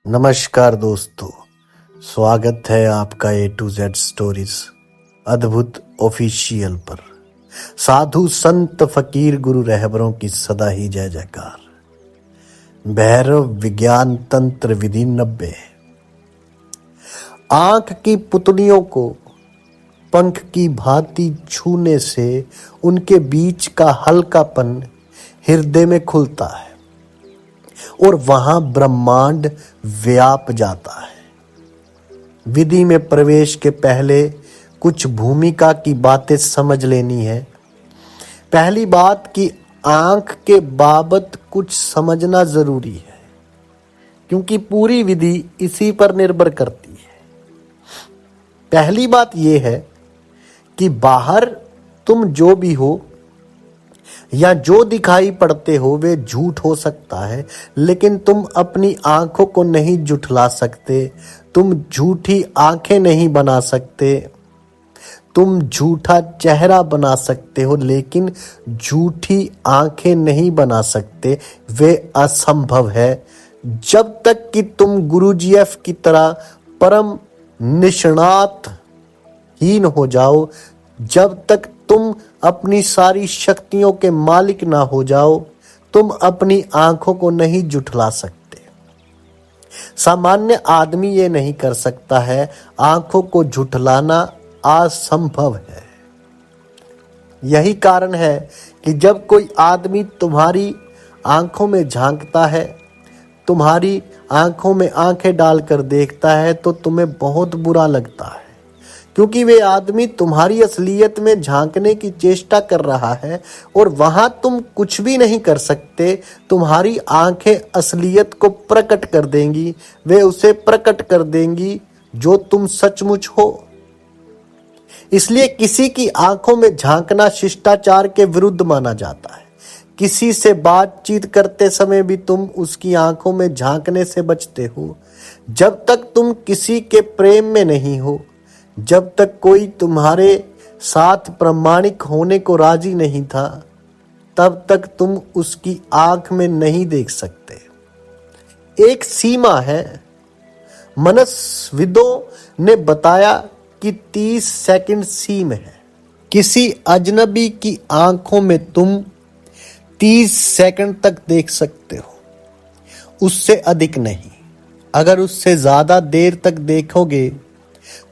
नमस्कार दोस्तों, स्वागत है आपका A to Z स्टोरीज अद्भुत ऑफिशियल पर। साधु संत फकीर गुरु रहबरों की सदा ही जय जयकार। भैरव विज्ञान तंत्र विधि 90। आंख की पुतलियों को पंख की भांति छूने से उनके बीच का हल्कापन हृदय में खुलता है और वहां ब्रह्मांड व्याप जाता है। विधि में प्रवेश के पहले कुछ भूमिका की बातें समझ लेनी है। पहली बात कि आंख के बाबत कुछ समझना जरूरी है, क्योंकि पूरी विधि इसी पर निर्भर करती है। पहली बात यह है कि बाहर तुम जो भी हो या जो दिखाई पड़ते हो वे झूठ हो सकता है, लेकिन तुम अपनी आंखों को नहीं झुठला सकते। तुम झूठी आंखें नहीं बना सकते। तुम झूठा चेहरा बना सकते हो, लेकिन झूठी आंखें नहीं बना सकते। वे असंभव है। जब तक कि तुम गुरुजीएफ की तरह परम निष्णात हीन हो जाओ, जब तक तुम अपनी सारी शक्तियों के मालिक ना हो जाओ, तुम अपनी आंखों को नहीं झुठला सकते। सामान्य आदमी ये नहीं कर सकता है। आंखों को झुठलाना असंभव है। यही कारण है कि जब कोई आदमी तुम्हारी आंखों में झांकता है, तुम्हारी आंखों में आंखें डालकर देखता है, तो तुम्हें बहुत बुरा लगता है, क्योंकि वे आदमी तुम्हारी असलियत में झांकने की चेष्टा कर रहा है और वहां तुम कुछ भी नहीं कर सकते। तुम्हारी आंखें असलियत को प्रकट कर देंगी। वे उसे प्रकट कर देंगी जो तुम सचमुच हो। इसलिए किसी की आंखों में झांकना शिष्टाचार के विरुद्ध माना जाता है। किसी से बातचीत करते समय भी तुम उसकी आंखों में झांकने से बचते हो। जब तक तुम किसी के प्रेम में नहीं हो, जब तक कोई तुम्हारे साथ प्रामाणिक होने को राजी नहीं था, तब तक तुम उसकी आंख में नहीं देख सकते। एक सीमा है। मनस्विदों ने बताया कि 30 सेकंड सीमा है। किसी अजनबी की आंखों में तुम 30 सेकंड तक देख सकते हो, उससे अधिक नहीं। अगर उससे ज्यादा देर तक देखोगे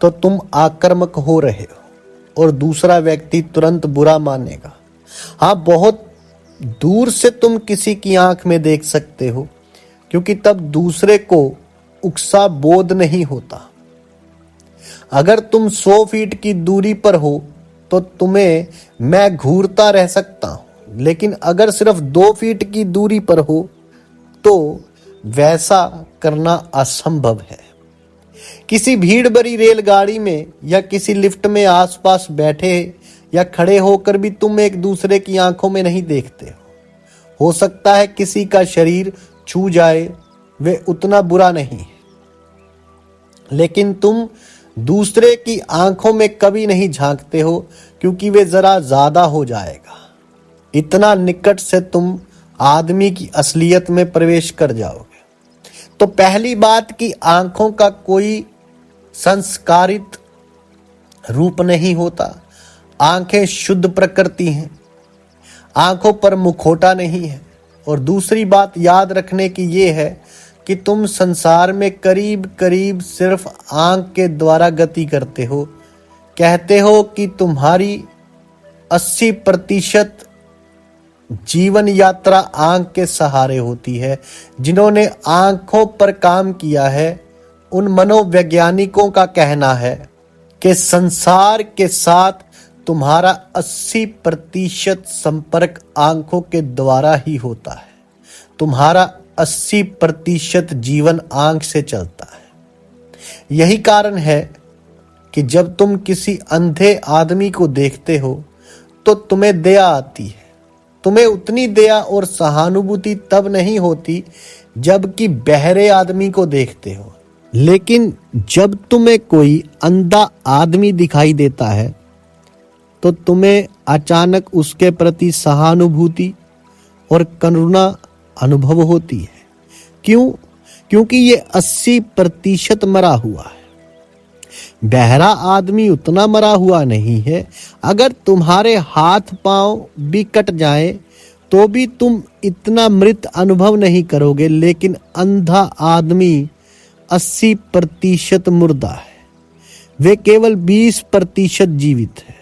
तो तुम आक्रामक हो रहे हो और दूसरा व्यक्ति तुरंत बुरा मानेगा। हाँ, बहुत दूर से तुम किसी की आंख में देख सकते हो, क्योंकि तब दूसरे को उकसा बोध नहीं होता। अगर तुम 100 फीट की दूरी पर हो तो तुम्हें मैं घूरता रह सकता हूं, लेकिन अगर सिर्फ 2 फीट की दूरी पर हो तो वैसा करना असंभव है। किसी भीड़ भरी रेलगाड़ी में या किसी लिफ्ट में आसपास बैठे या खड़े होकर भी तुम एक दूसरे की आंखों में नहीं देखते हो सकता है किसी का शरीर छू जाए, वे उतना बुरा नहीं है, लेकिन तुम दूसरे की आंखों में कभी नहीं झांकते हो, क्योंकि वे जरा ज्यादा हो जाएगा। इतना निकट से तुम आदमी की असलियत में प्रवेश कर जाओगे। तो पहली बात कि आंखों का कोई संस्कारित रूप नहीं होता। आंखें शुद्ध प्रकृति हैं। आंखों पर मुखौटा नहीं है। और दूसरी बात याद रखने की ये है कि तुम संसार में करीब करीब सिर्फ आंख के द्वारा गति करते हो। कहते हो कि तुम्हारी 80% जीवन यात्रा आंख के सहारे होती है। जिन्होंने आंखों पर काम किया है, उन मनोवैज्ञानिकों का कहना है कि संसार के साथ तुम्हारा 80% संपर्क आंखों के द्वारा ही होता है। तुम्हारा 80% जीवन आंख से चलता है। यही कारण है कि जब तुम किसी अंधे आदमी को देखते हो तो तुम्हें दया आती है। तुम्हें उतनी दया और सहानुभूति तब नहीं होती जबकि बहरे आदमी को देखते हो। लेकिन जब तुम्हें कोई अंधा आदमी दिखाई देता है तो तुम्हें अचानक उसके प्रति सहानुभूति और करुणा अनुभव होती है। क्यों? क्योंकि ये 80% मरा हुआ है। बहरा आदमी उतना मरा हुआ नहीं है। अगर तुम्हारे हाथ पांव भी कट जाए तो भी तुम इतना मृत अनुभव नहीं करोगे, लेकिन अंधा आदमी 80% मुर्दा है, वे केवल 20% जीवित है।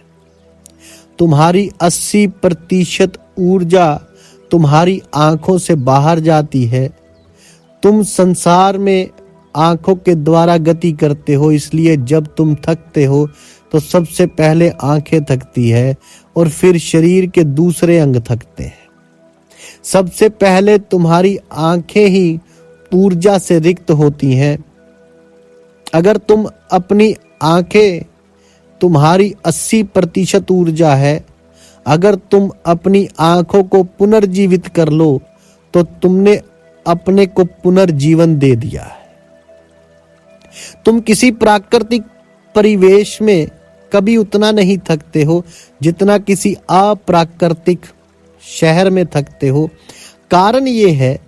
तुम्हारी 80% ऊर्जा तुम्हारी आंखों से बाहर जाती है। तुम संसार में आंखों के द्वारा गति करते हो, इसलिए जब तुम थकते हो तो सबसे पहले आंखें थकती है और फिर शरीर के दूसरे अंग थकते हैं। सबसे पहले तुम्हारी आंखें ही ऊर्जा से रिक्त होती हैं। अगर तुम अपनी आंखें, तुम्हारी 80% ऊर्जा है, अगर तुम अपनी आंखों को पुनर्जीवित कर लो तो तुमने अपने को पुनर्जीवन दे दिया है। तुम किसी प्राकृतिक परिवेश में कभी उतना नहीं थकते हो जितना किसी अप्राकृतिक शहर में थकते हो। कारण ये है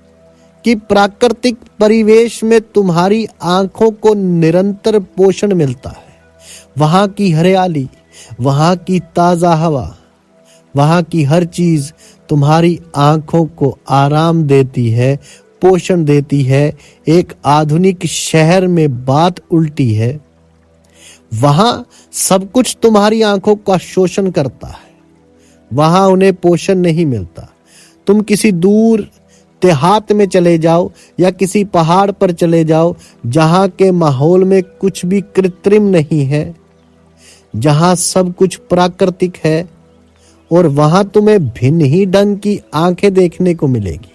कि प्राकृतिक परिवेश में तुम्हारी आंखों को निरंतर पोषण मिलता है। वहां की हरियाली, वहां की ताजा हवा, वहां की हर चीज तुम्हारी आंखों को आराम देती है, पोषण देती है। एक आधुनिक शहर में बात उल्टी है। वहां सब कुछ तुम्हारी आंखों का शोषण करता है, वहां उन्हें पोषण नहीं मिलता। तुम किसी दूर देहात में चले जाओ या किसी पहाड़ पर चले जाओ जहां के माहौल में कुछ भी कृत्रिम नहीं है, जहां सब कुछ प्राकृतिक है, और वहां तुम्हें भिन्न ही ढंग की आंखें देखने को मिलेगी।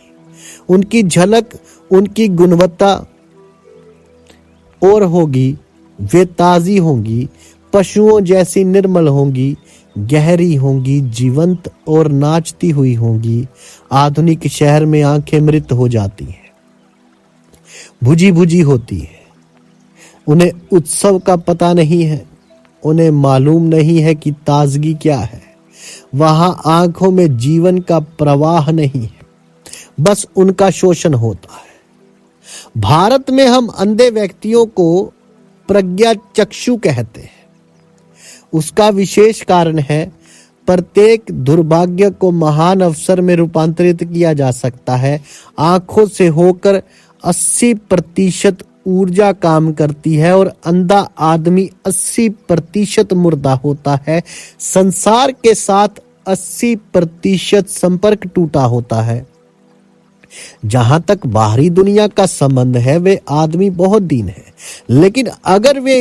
उनकी झलक, उनकी गुणवत्ता और होगी, वे ताजी होंगी, पशुओं जैसी निर्मल होंगी, गहरी होंगी, जीवंत और नाचती हुई होंगी। आधुनिक शहर में आंखें मृत हो जाती हैं, बुझी बुझी होती है। उन्हें उत्सव का पता नहीं है, उन्हें मालूम नहीं है कि ताजगी क्या है। वहां आंखों में जीवन का प्रवाह नहीं है, बस उनका शोषण होता है। भारत में हम अंधे व्यक्तियों को प्रज्ञा चक्षु कहते हैं। उसका विशेष कारण है, प्रत्येक दुर्भाग्य को महान अवसर में रूपांतरित किया जा सकता है। आंखों से होकर 80% ऊर्जा काम करती है और अंधा आदमी 80% मुर्दा होता है। संसार के साथ 80% संपर्क टूटा होता है। जहां तक बाहरी दुनिया का संबंध है, वे आदमी बहुत दीन है, लेकिन अगर वे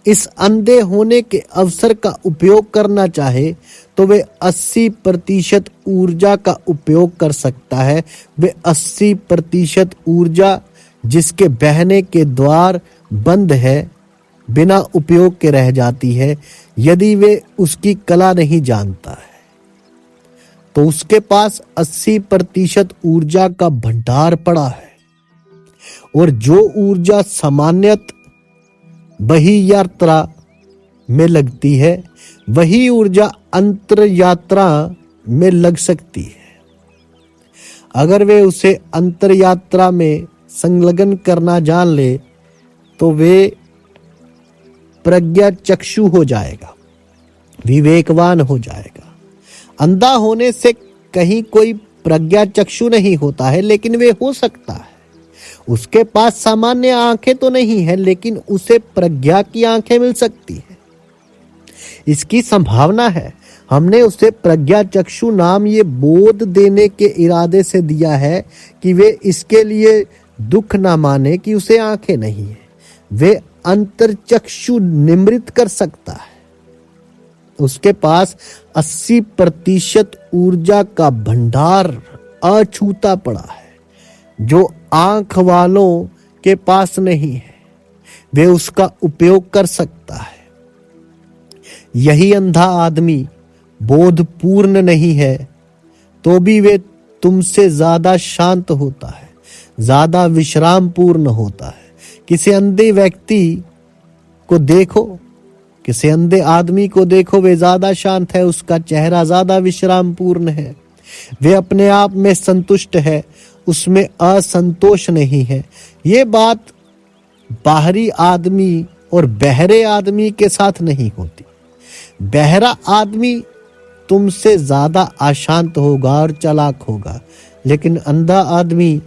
इस अंधे होने के अवसर का उपयोग करना चाहे तो वे 80% ऊर्जा का उपयोग कर सकता है। वे 80% ऊर्जा जिसके बहने के द्वार बंद है, बिना उपयोग के रह जाती है। यदि वे उसकी कला नहीं जानता है तो उसके पास 80% ऊर्जा का भंडार पड़ा है, और जो ऊर्जा सामान्यतः बही यात्रा में लगती है, वही ऊर्जा अंतर यात्रा में लग सकती है। अगर वे उसे अंतर यात्रा में संलग्न करना जान ले तो वे प्रज्ञा चक्षु हो जाएगा, विवेकवान हो जाएगा। अंधा होने से कहीं कोई प्रज्ञा चक्षु नहीं होता है, लेकिन वे हो सकता है। उसके पास सामान्य आंखें तो नहीं है, लेकिन उसे प्रज्ञा की आंखें मिल सकती है। इसकी संभावना है। हमने उसे प्रज्ञा चक्षु नाम ये बोध देने के इरादे से दिया है कि वे इसके लिए दुख ना माने कि उसे आंखें नहीं है। वे अंतरचक्षु निमृत कर सकता है। उसके पास 80% ऊर्जा का भंडार अछूता पड़ा है, जो आंख वालों के पास नहीं है। वे उसका उपयोग कर सकता है। यही अंधा आदमी बोधपूर्ण नहीं है तो भी वे तुमसे ज्यादा शांत होता है, ज्यादा विश्राम पूर्ण होता है। किसी अंधे व्यक्ति को देखो, किसी अंधे आदमी को देखो, वे ज्यादा शांत है, उसका चेहरा ज्यादा विश्राम पूर्ण है। वे अपने आप में संतुष्ट है उसमें असंतोष नहीं है। ये बात बाहरी आदमी और बहरे आदमी के साथ नहीं होती। बहरा आदमी तुमसे ज्यादा अशांत होगा और चालाक होगा, लेकिन अंधा आदमी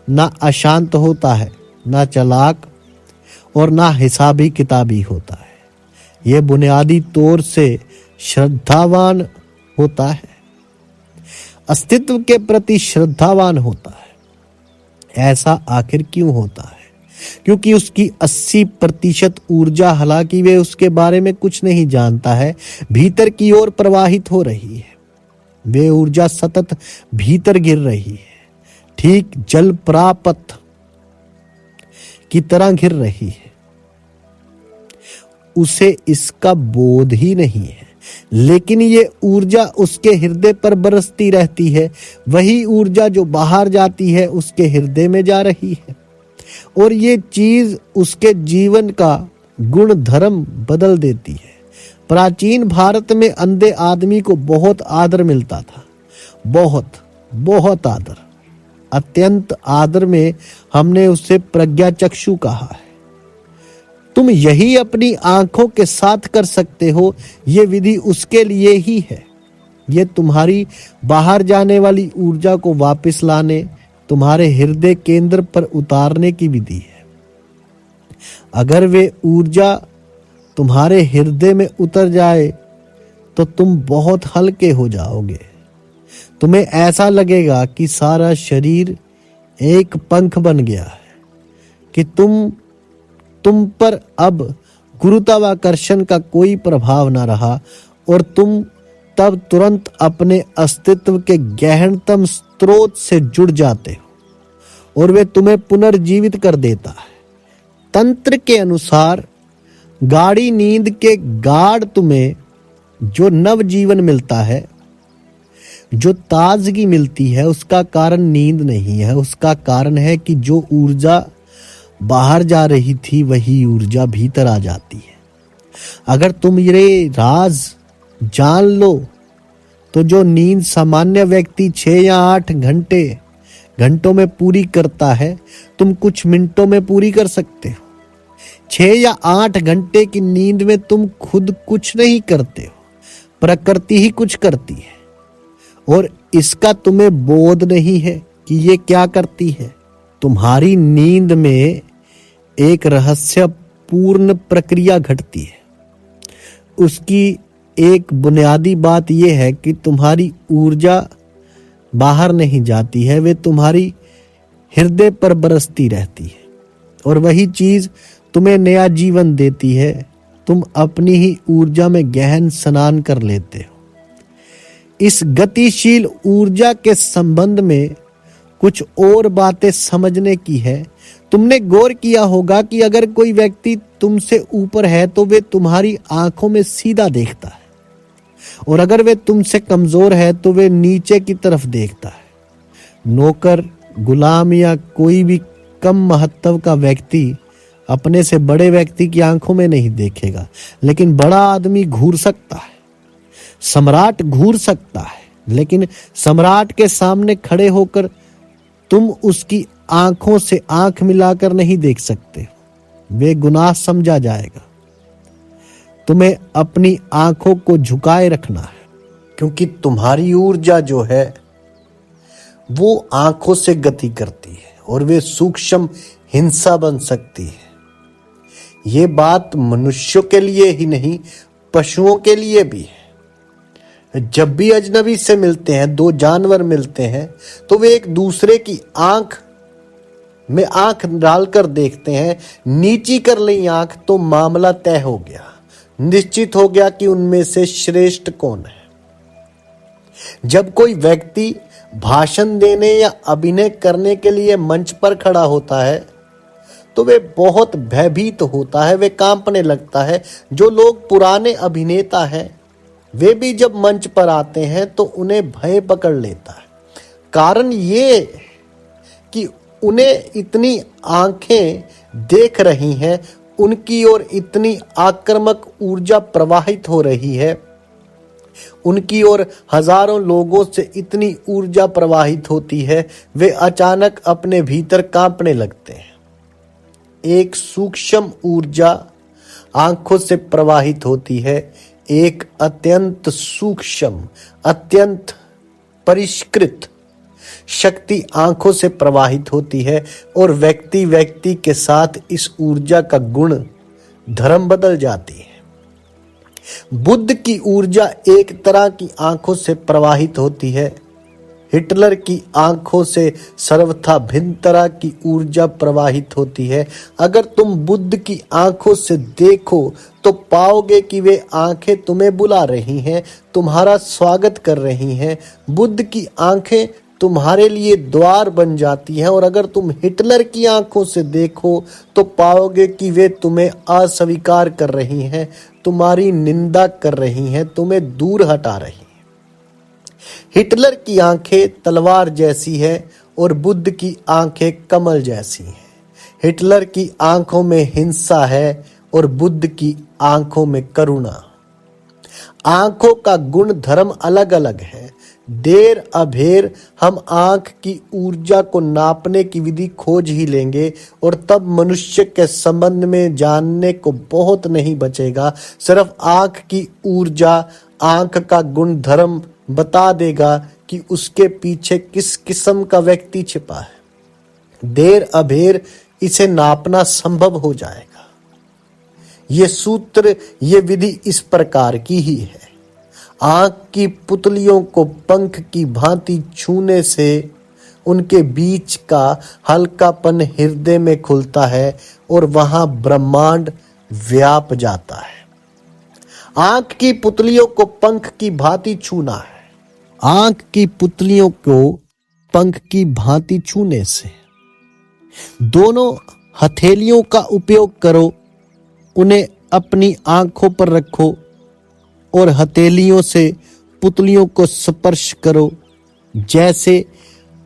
ना अशांत होता है, ना चालाक और ना हिसाबी किताबी होता है। यह बुनियादी तौर से श्रद्धावान होता है, अस्तित्व के प्रति श्रद्धावान होता है। ऐसा आखिर क्यों होता है? क्योंकि उसकी 80% ऊर्जा, हालांकि वे उसके बारे में कुछ नहीं जानता है, भीतर की ओर प्रवाहित हो रही है। वे ऊर्जा सतत भीतर गिर रही है, ठीक जल प्रापत की तरह गिर रही है। उसे इसका बोध ही नहीं है, लेकिन ये ऊर्जा उसके हृदय पर बरसती रहती है। वही ऊर्जा जो बाहर जाती है उसके हृदय में जा रही है, और ये चीज उसके जीवन का गुण धर्म बदल देती है। प्राचीन भारत में अंधे आदमी को बहुत आदर मिलता था, बहुत बहुत आदर। अत्यंत आदर में हमने उसे प्रज्ञा चक्षु कहा है। तुम यही अपनी आंखों के साथ कर सकते हो। ये विधि उसके लिए ही है। ये तुम्हारी बाहर जाने वाली ऊर्जा को वापस लाने, तुम्हारे हृदय केंद्र पर उतारने की विधि है। अगर वे ऊर्जा तुम्हारे हृदय में उतर जाए तो तुम बहुत हल्के हो जाओगे। तुम्हें ऐसा लगेगा कि सारा शरीर एक पंख बन गया है, कि तुम पर अब गुरुत्वाकर्षण का कोई प्रभाव न रहा, और तुम तब तुरंत अपने अस्तित्व के गहनतम स्रोत से जुड़ जाते हो, और वे तुम्हें पुनर्जीवित कर देता है। तंत्र के अनुसार गाढ़ी नींद के गाढ़ तुम्हें जो नव जीवन मिलता है, जो ताजगी मिलती है, उसका कारण नींद नहीं है। उसका कारण है कि जो ऊर्जा बाहर जा रही थी वही ऊर्जा भीतर आ जाती है। अगर तुम ये राज जान लो तो जो नींद सामान्य व्यक्ति 6 या 8 घंटों में पूरी करता है, तुम कुछ मिनटों में पूरी कर सकते हो। 6 या 8 घंटे की नींद में तुम खुद कुछ नहीं करते हो, प्रकृति ही कुछ करती है, और इसका तुम्हें बोध नहीं है कि ये क्या करती है। तुम्हारी नींद में एक रहस्यपूर्ण प्रक्रिया घटती है। उसकी एक बुनियादी बात यह है कि तुम्हारी ऊर्जा बाहर नहीं जाती है, वे तुम्हारी हृदय पर बरसती रहती है, और वही चीज तुम्हें नया जीवन देती है। तुम अपनी ही ऊर्जा में गहन स्नान कर लेते हो। इस गतिशील ऊर्जा के संबंध में कुछ और बातें समझने की है। तुमने गौर किया होगा कि अगर कोई व्यक्ति तुमसे ऊपर है तो वे तुम्हारी आंखों में सीधा देखता है, और अगर वे तुमसे कमजोर है तो वे नीचे की तरफ देखता है। नौकर, गुलाम या कोई भी कम महत्व का व्यक्ति अपने से बड़े व्यक्ति की आंखों में नहीं देखेगा, लेकिन बड़ा आदमी घूर सकता है, सम्राट घूर सकता है, लेकिन सम्राट के सामने खड़े होकर तुम उसकी आंखों से आंख मिलाकर नहीं देख सकते। वे गुनाह समझा जाएगा। तुम्हें अपनी आंखों को झुकाए रखना है, क्योंकि तुम्हारी ऊर्जा जो है वो आंखों से गति करती है, और वे सूक्ष्म हिंसा बन सकती है। ये बात मनुष्यों के लिए ही नहीं, पशुओं के लिए भी है। जब भी अजनबी से मिलते हैं, 2 जानवर मिलते हैं, तो वे एक दूसरे की आंख में आंख डालकर देखते हैं। नीची कर ली आंख तो मामला तय हो गया, निश्चित हो गया कि उनमें से श्रेष्ठ कौन है। जब कोई व्यक्ति भाषण देने या अभिनय करने के लिए मंच पर खड़ा होता है तो वे बहुत भयभीत होता है, वे कांपने लगता है। जो लोग पुराने अभिनेता हैं वे भी जब मंच पर आते हैं तो उन्हें भय पकड़ लेता है। कारण ये कि उन्हें इतनी आंखें देख रही हैं, उनकी ओर इतनी आक्रामक ऊर्जा प्रवाहित हो रही है उनकी ओर हजारों लोगों से इतनी ऊर्जा प्रवाहित होती है, वे अचानक अपने भीतर कांपने लगते हैं। एक सूक्ष्म ऊर्जा आंखों से प्रवाहित होती है, एक अत्यंत सूक्ष्म, अत्यंत परिष्कृत शक्ति आंखों से प्रवाहित होती है और व्यक्ति व्यक्ति के साथ इस ऊर्जा का गुण धर्म बदल जाती है। बुद्ध की ऊर्जा एक तरह की आंखों से प्रवाहित होती है। हिटलर की आंखों से सर्वथा भिन्न तरह की ऊर्जा प्रवाहित होती है। अगर तुम बुद्ध की आंखों से देखो तो पाओगे कि वे आंखें तुम्हें बुला रही हैं, तुम्हारा स्वागत कर रही हैं। बुद्ध की आंखें तुम्हारे लिए द्वार बन जाती हैं। और अगर तुम हिटलर की आंखों से देखो तो पाओगे कि वे तुम्हें अस्वीकार कर रही हैं, तुम्हारी निंदा कर रही हैं, तुम्हें दूर हटा रही हैं। हिटलर की आंखें तलवार जैसी है और बुद्ध की आंखें कमल जैसी हैं। हिटलर की आंखों में हिंसा है और बुद्ध की आंखों में करुणा। आंखों का गुण धर्म अलग अलग है। देर अबेर हम आंख की ऊर्जा को नापने की विधि खोज ही लेंगे और तब मनुष्य के संबंध में जानने को बहुत नहीं बचेगा। सिर्फ आंख की ऊर्जा, आंख का गुण धर्म बता देगा कि उसके पीछे किस किस्म का व्यक्ति छिपा है। देर अबेर इसे नापना संभव हो जाएगा। ये सूत्र, ये विधि इस प्रकार की ही है। आंख की पुतलियों को पंख की भांति छूने से उनके बीच का हल्कापन हृदय में खुलता है और वहां ब्रह्मांड व्याप जाता है। आंख की पुतलियों को पंख की भांति छूना है। आंख की पुतलियों को पंख की भांति छूने से दोनों हथेलियों का उपयोग करो, उन्हें अपनी आंखों पर रखो और हथेलियों से पुतलियों को स्पर्श करो जैसे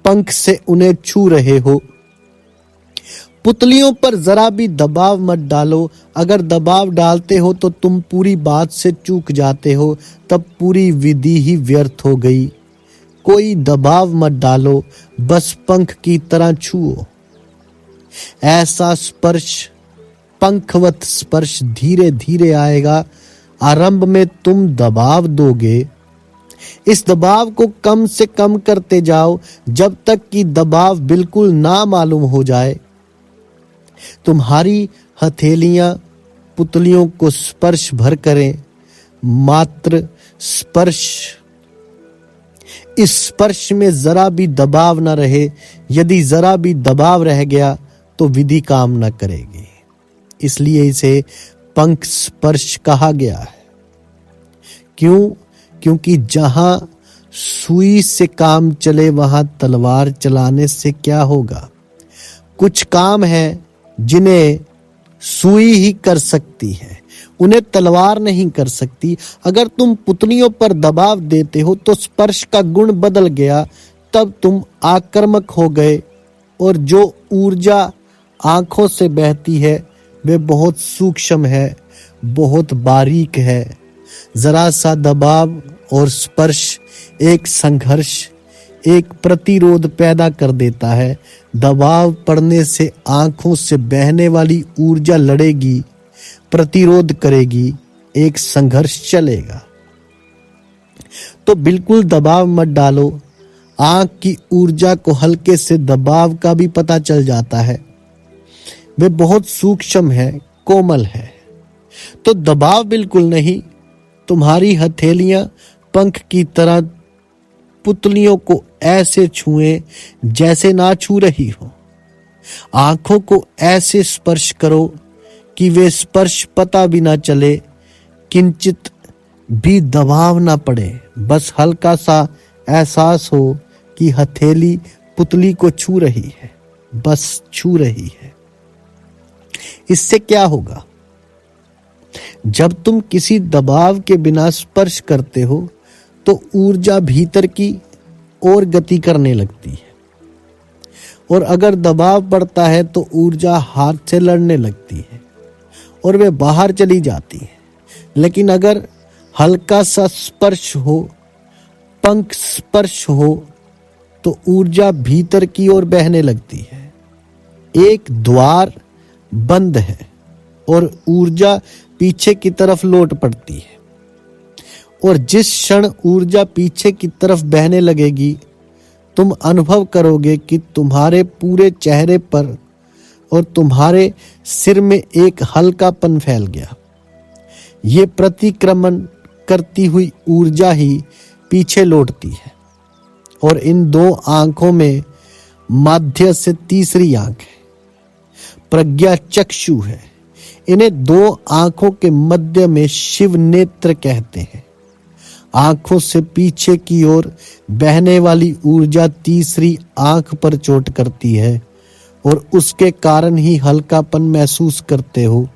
पंख से उन्हें छू रहे हो। पुतलियों पर जरा भी दबाव मत डालो। अगर दबाव डालते हो तो तुम पूरी बात से चूक जाते हो, तब पूरी विधि ही व्यर्थ हो गई। कोई दबाव मत डालो, बस पंख की तरह छुओ। ऐसा स्पर्श, पंखवत स्पर्श धीरे धीरे आएगा। आरंभ में तुम दबाव दोगे, इस दबाव को कम से कम करते जाओ जब तक कि दबाव बिल्कुल ना मालूम हो जाए। तुम्हारी हथेलियां पुतलियों को स्पर्श भर करें, मात्र स्पर्श। इस स्पर्श में जरा भी दबाव न रहे। यदि जरा भी दबाव रह गया तो विधि काम न करेगी। इसलिए इसे पंख स्पर्श कहा गया है। क्यों? क्योंकि जहां सुई से काम चले वहां तलवार चलाने से क्या होगा। कुछ काम है जिन्हें सुई ही कर सकती है, उन्हें तलवार नहीं कर सकती। अगर तुम पुतलियों पर दबाव देते हो तो स्पर्श का गुण बदल गया, तब तुम आक्रामक हो गए। और जो ऊर्जा आंखों से बहती है वे बहुत सूक्ष्म है, बहुत बारीक है। जरा सा दबाव और स्पर्श एक संघर्ष, एक प्रतिरोध पैदा कर देता है। दबाव पड़ने से आंखों से बहने वाली ऊर्जा लड़ेगी, प्रतिरोध करेगी, एक संघर्ष चलेगा। तो बिल्कुल दबाव मत डालो। आंख की ऊर्जा को हल्के से दबाव का भी पता चल जाता है। वे बहुत सूक्ष्म है, कोमल है। तो दबाव बिल्कुल नहीं। तुम्हारी हथेलियां पंख की तरह पुतलियों को ऐसे छुएं जैसे ना छू रही हो। आंखों को ऐसे स्पर्श करो कि वे स्पर्श पता भी ना चले, किंचित भी दबाव ना पड़े। बस हल्का सा एहसास हो कि हथेली पुतली को छू रही है, बस छू रही है। इससे क्या होगा? जब तुम किसी दबाव के बिना स्पर्श करते हो तो ऊर्जा भीतर की ओर गति करने लगती है, और अगर दबाव पड़ता है तो ऊर्जा हाथ से लड़ने लगती है और वे बाहर चली जाती है। लेकिन अगर हल्का सा स्पर्श हो, पंख स्पर्श हो तो ऊर्जा भीतर की ओर बहने लगती है। एक द्वार बंद है और ऊर्जा पीछे की तरफ लौट पड़ती है, और जिस क्षण ऊर्जा पीछे की तरफ बहने लगेगी तुम अनुभव करोगे कि तुम्हारे पूरे चेहरे पर और तुम्हारे सिर में एक हल्कापन फैल गया। ये प्रतिक्रमण करती हुई ऊर्जा ही पीछे लौटती है, और इन दो आंखों में माध्य से तीसरी आंख है, प्रज्ञा चक्षु है। इन्हें दो आंखों के मध्य में शिव नेत्र कहते हैं। आंखों से पीछे की ओर बहने वाली ऊर्जा तीसरी आंख पर चोट करती है और उसके कारण ही हल्कापन महसूस करते हो।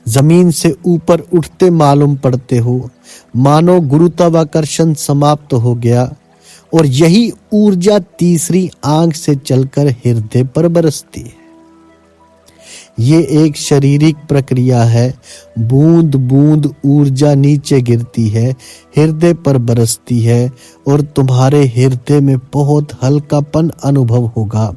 जमीन से ऊपर उठते मालूम पड़ते हो, मानो गुरुत्वाकर्षण समाप्त हो गया, और यही ऊर्जा तीसरी आंख से चलकर हृदय पर बरसती है। ये एक शारीरिक प्रक्रिया है। बूंद बूंद ऊर्जा नीचे गिरती है, हृदय पर बरसती है, और तुम्हारे हृदय में बहुत हल्कापन अनुभव होगा।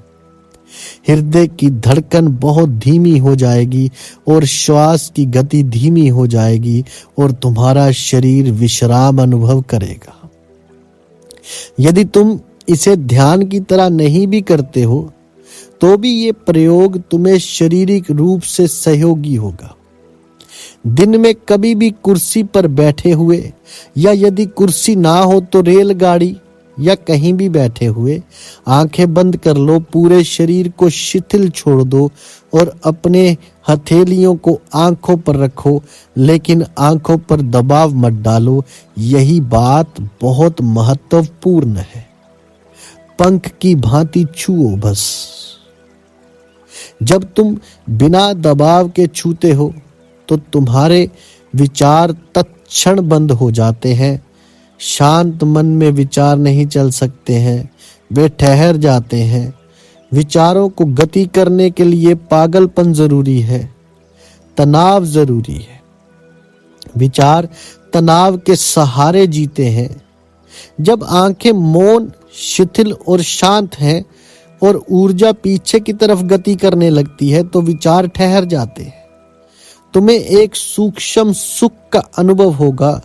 हृदय की धड़कन बहुत धीमी हो जाएगी और श्वास की गति धीमी हो जाएगी, और तुम्हारा शरीर विश्राम अनुभव करेगा। यदि तुम इसे ध्यान की तरह नहीं भी करते हो तो भी ये प्रयोग तुम्हें शारीरिक रूप से सहयोगी होगा। दिन में कभी भी कुर्सी पर बैठे हुए, या यदि कुर्सी ना हो तो रेलगाड़ी या कहीं भी बैठे हुए आंखें बंद कर लो, पूरे शरीर को शिथिल छोड़ दो और अपने हथेलियों को आंखों पर रखो, लेकिन आंखों पर दबाव मत डालो। यही बात बहुत महत्वपूर्ण है। पंख की भांति छुओ बस। जब तुम बिना दबाव के छूते हो तो तुम्हारे विचार तत्क्षण बंद हो जाते हैं। शांत मन में विचार नहीं चल सकते हैं, वे ठहर जाते हैं। विचारों को गति करने के लिए पागलपन जरूरी है, तनाव जरूरी है। विचार तनाव के सहारे जीते हैं। जब आंखें मौन, शिथिल और शांत हैं और ऊर्जा पीछे की तरफ गति करने लगती है तो विचार ठहर जाते हैं। तुम्हें एक सूक्ष्म सुख का अनुभव होगा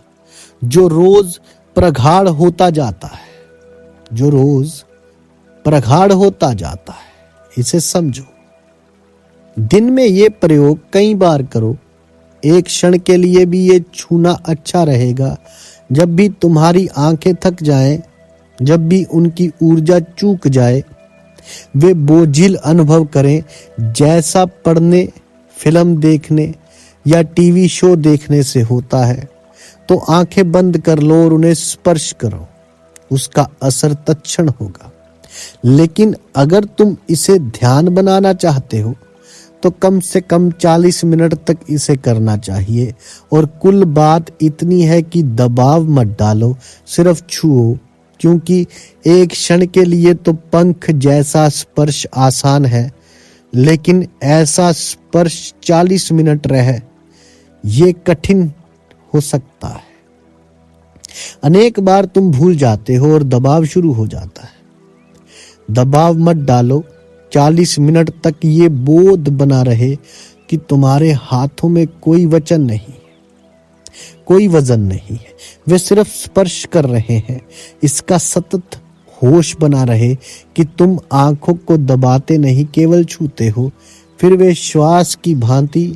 जो रोज प्रगाढ़ होता जाता है, जो रोज प्रगाढ़ होता जाता है। इसे समझो। दिन में ये प्रयोग कई बार करो। एक क्षण के लिए भी ये छूना अच्छा रहेगा। जब भी तुम्हारी आंखें थक जाएं, जब भी उनकी ऊर्जा चूक जाए, वे बोझिल अनुभव करें जैसा पढ़ने, फिल्म देखने या टीवी शो देखने से होता है, तो आंखें बंद कर लो और उन्हें स्पर्श करो। उसका असर तत्क्षण होगा। लेकिन अगर तुम इसे ध्यान बनाना चाहते हो तो कम से कम 40 मिनट तक इसे करना चाहिए। और कुल बात इतनी है कि दबाव मत डालो, सिर्फ छुओ, क्योंकि एक क्षण के लिए तो पंख जैसा स्पर्श आसान है, लेकिन ऐसा स्पर्श 40 मिनट रहे ये कठिन हो सकता है। अनेक बार तुम भूल जाते हो और दबाव शुरू हो जाता है। दबाव मत डालो। 40 मिनट तक ये बोध बना रहे कि तुम्हारे हाथों में कोई वचन नहीं, कोई वजन नहीं है, वे सिर्फ स्पर्श कर रहे हैं। इसका सतत होश बना रहे कि तुम आंखों को दबाते नहीं, केवल छूते हो। फिर वे श्वास की भांति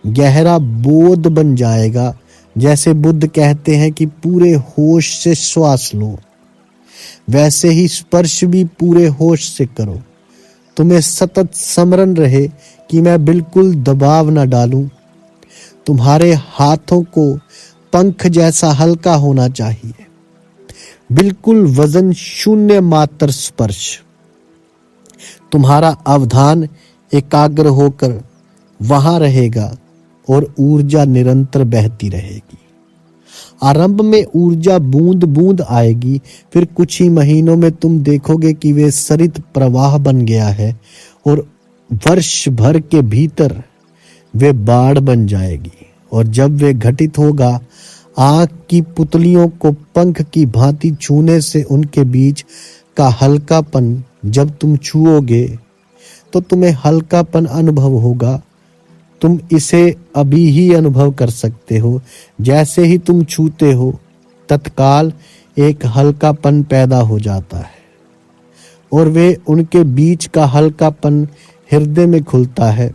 गहरा बोध बन जाएगा। जैसे बुद्ध कहते हैं कि पूरे होश से श्वास लो, वैसे ही स्पर्श भी पूरे होश से करो। तुम्हें सतत स्मरण रहे कि मैं बिल्कुल दबाव न डालूं। तुम्हारे हाथों को पंख जैसा हल्का होना चाहिए, बिल्कुल वजन शून्य मात्र स्पर्श। तुम्हारा अवधान एकाग्र होकर वहां रहेगा और ऊर्जा निरंतर बहती रहेगी। आरंभ में ऊर्जा बूंद बूंद आएगी, फिर कुछ ही महीनों में तुम देखोगे कि वे सरित प्रवाह बन गया है और वर्ष भर के भीतर वे बाढ़ बन जाएगी। और जब वे घटित होगा, आँख की पुतलियों को पंख की भांति छूने से उनके बीच का हल्कापन जब तुम छुओगे तो तुम्हें हल्कापन अनुभव होगा। तुम इसे अभी ही अनुभव कर सकते हो। जैसे ही तुम छूते हो तत्काल एक हल्कापन पैदा हो जाता है और वे उनके बीच का हल्कापन हृदय में खुलता है।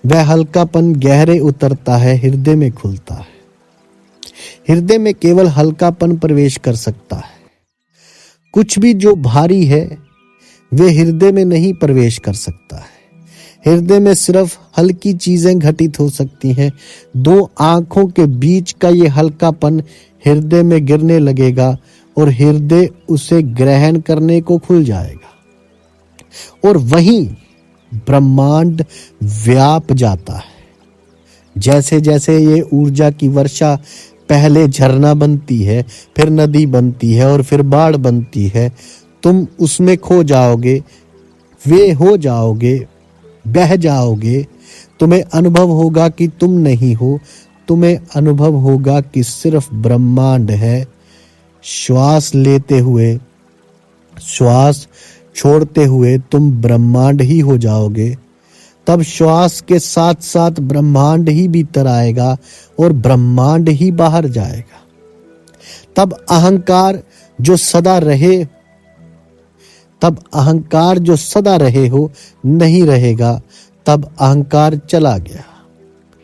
वह हल्कापन गहरे उतरता है, हृदय में खुलता है। हृदय में केवल हल्कापन प्रवेश कर सकता है। कुछ भी जो भारी है वे हृदय में नहीं प्रवेश कर सकता है। हृदय में सिर्फ हल्की चीजें घटित हो सकती हैं। दो आंखों के बीच का ये हल्कापन हृदय में गिरने लगेगा और हृदय उसे ग्रहण करने को खुल जाएगा और वहीं ब्रह्मांड व्याप जाता है। जैसे जैसे ये ऊर्जा की वर्षा पहले झरना बनती है, फिर नदी बनती है और फिर बाढ़ बनती है, तुम उसमें खो जाओगे, वे हो जाओगे, बह जाओगे। तुम्हें अनुभव होगा कि तुम नहीं हो, तुम्हें अनुभव होगा कि सिर्फ ब्रह्मांड है। श्वास लेते हुए, श्वास छोड़ते हुए तुम ब्रह्मांड ही हो जाओगे। तब श्वास के साथ साथ ब्रह्मांड ही भीतर आएगा और ब्रह्मांड ही बाहर जाएगा। तब अहंकार जो सदा रहे हो नहीं रहेगा। तब अहंकार चला गया।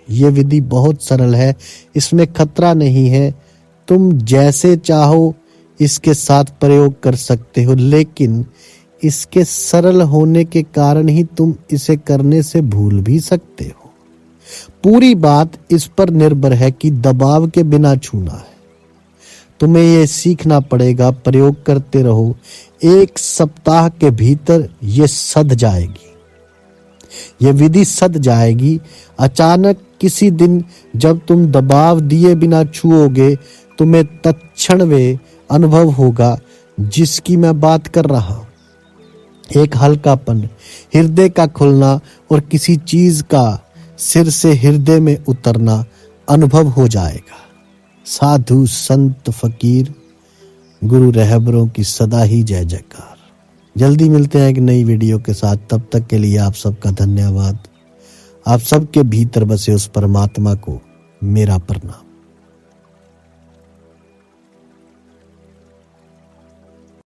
ये विधि बहुत सरल है, इसमें खतरा नहीं है। तुम जैसे चाहो इसके साथ प्रयोग कर सकते हो, लेकिन इसके सरल होने के कारण ही तुम इसे करने से भूल भी सकते हो। पूरी बात इस पर निर्भर है कि दबाव के बिना छूना है। तुम्हें यह सीखना पड़ेगा। प्रयोग करते रहो। 1 सप्ताह के भीतर ये सध जाएगी। ये विधि सध जाएगी। अचानक किसी दिन जब तुम दबाव दिए बिना छुओगे, तुम्हें तत्क्षण वे अनुभव होगा जिसकी मैं बात कर रहा हूं। एक हल्कापन, हृदय का खुलना और किसी चीज का सिर से हृदय में उतरना अनुभव हो जाएगा। साधु संत फकीर गुरु रहबरों की सदा ही जय जयकार। जल्दी मिलते हैं एक नई वीडियो के साथ। तब तक के लिए आप सबका धन्यवाद। आप सबके भीतर बसे उस परमात्मा को मेरा प्रणाम।